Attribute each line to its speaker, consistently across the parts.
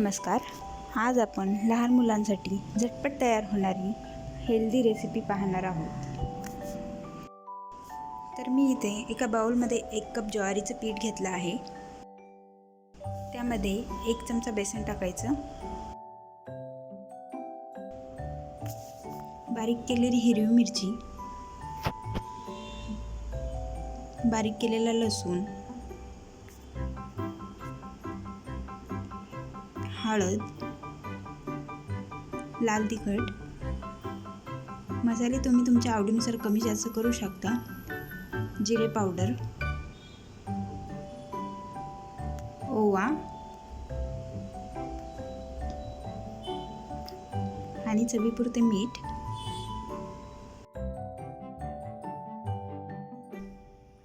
Speaker 1: नमस्कार. आज आपण लहान मुलांसाठी झटपट तयार होणारी हेल्दी रेसिपी पाहणार आहोत. तर मी इथे एका बाउलमध्ये 1 कप ज्वारीचं पीठ घेतलं आहे. त्यामध्ये 1 चमचा बेसन टाकायचं. बारीक केलेली हिरवी मिरची, बारीक केलेला लसूण, हळद, लाल तिखट, मसाले तुम्ही तुमच्या आवडीनुसार कमी जास्त करू शकता, जिरे पावडर, ओवा आणि चवीपुरते मीठ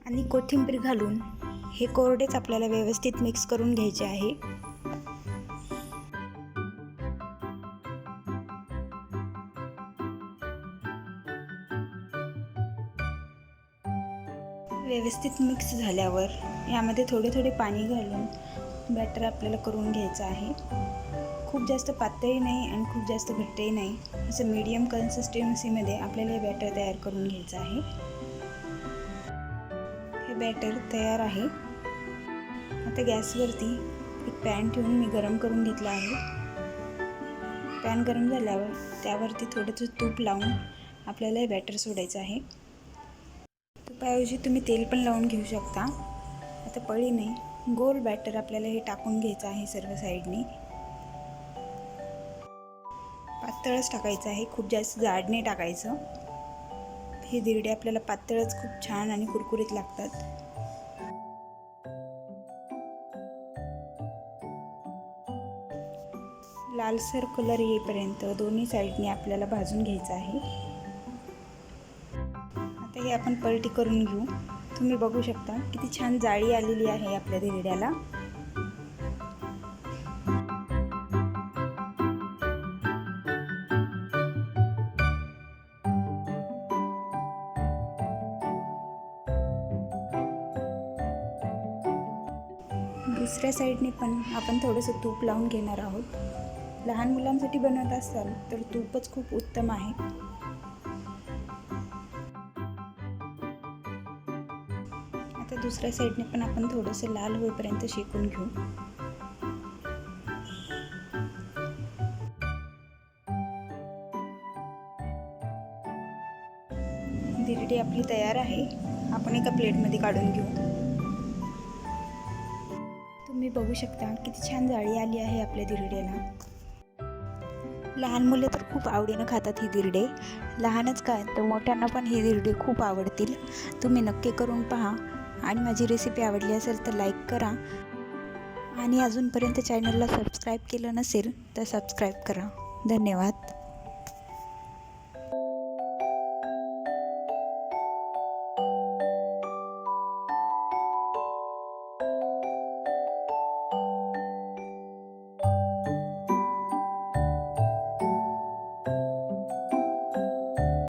Speaker 1: आणि कोथिंबीर घालून हे कोरडेच आपल्याला व्यवस्थित मिक्स करून घ्यायचे आहे. व्यवस्थित मिक्स झाल्यावर यामध्ये थोडे पाणी घालून बॅटर आपल्याला करून घ्यायचं आहे. खूप जास्त पातळही नाही आणि खूप जास्त घट्टही नाही, असं मीडियम कन्सिस्टन्सीमध्ये आपल्याला हे बॅटर तयार करून घ्यायचं आहे. हे बॅटर तयार आहे. आता गॅसवरती एक पॅन ठेवून मी गरम करून घेतला आहे. पॅन गरम झाल्यावर त्यावरती थोडंसं तूप लावून आपल्याला हे बॅटर सोडायचं आहे. तुपाऐवजी तुम्ही तेल पण लावून घेऊ शकता. आता पळीने गोल बॅटर आपल्याला हे टाकून घ्यायचं आहे. सर्व साईडनी पातळच टाकायचं आहे, खूप जास्त जाड नाही टाकायचं. हे धिरडे आपल्याला पातळच खूप छान आणि कुरकुरीत लागतात. लालसर कलर येईपर्यंत दोन्ही साईडने आपल्याला भाजून घ्यायचं आहे. आता हे आपण पलटी करून घेऊ. तुम्ही बघू शकता किती छान जाळी आलेली आहे आपल्या धिरड्याला. दुसऱ्या साईडने पण आपण थोडंसं तूप लावून घेणार आहोत. लहान मुलांसाठी बनवत असाल तर तूपच खूप उत्तम आहे. आता दुसऱ्या साईडने पण आपण थोडंसं लाल होईपर्यंत शेकून घेऊ. धिरडी आपली तयार आहे. आपण एका प्लेटमध्ये काढून घेऊ. तुम्ही बघू शकता किती छान जाळी आली आहे आपल्या धिरड्याला. लहान मुले तर खूप आवडीनं खातात ही धिरडे. लहानच काय तर मोठ्यांना पण ही धिरडे खूप आवडतील. तुम्ही नक्की करून पहा. आणि माझी रेसिपी आवडली असेल तर लाईक करा. आणि अजूनपर्यंत चॅनलला सबस्क्राईब केलं नसेल तर सबस्क्राईब करा. धन्यवाद.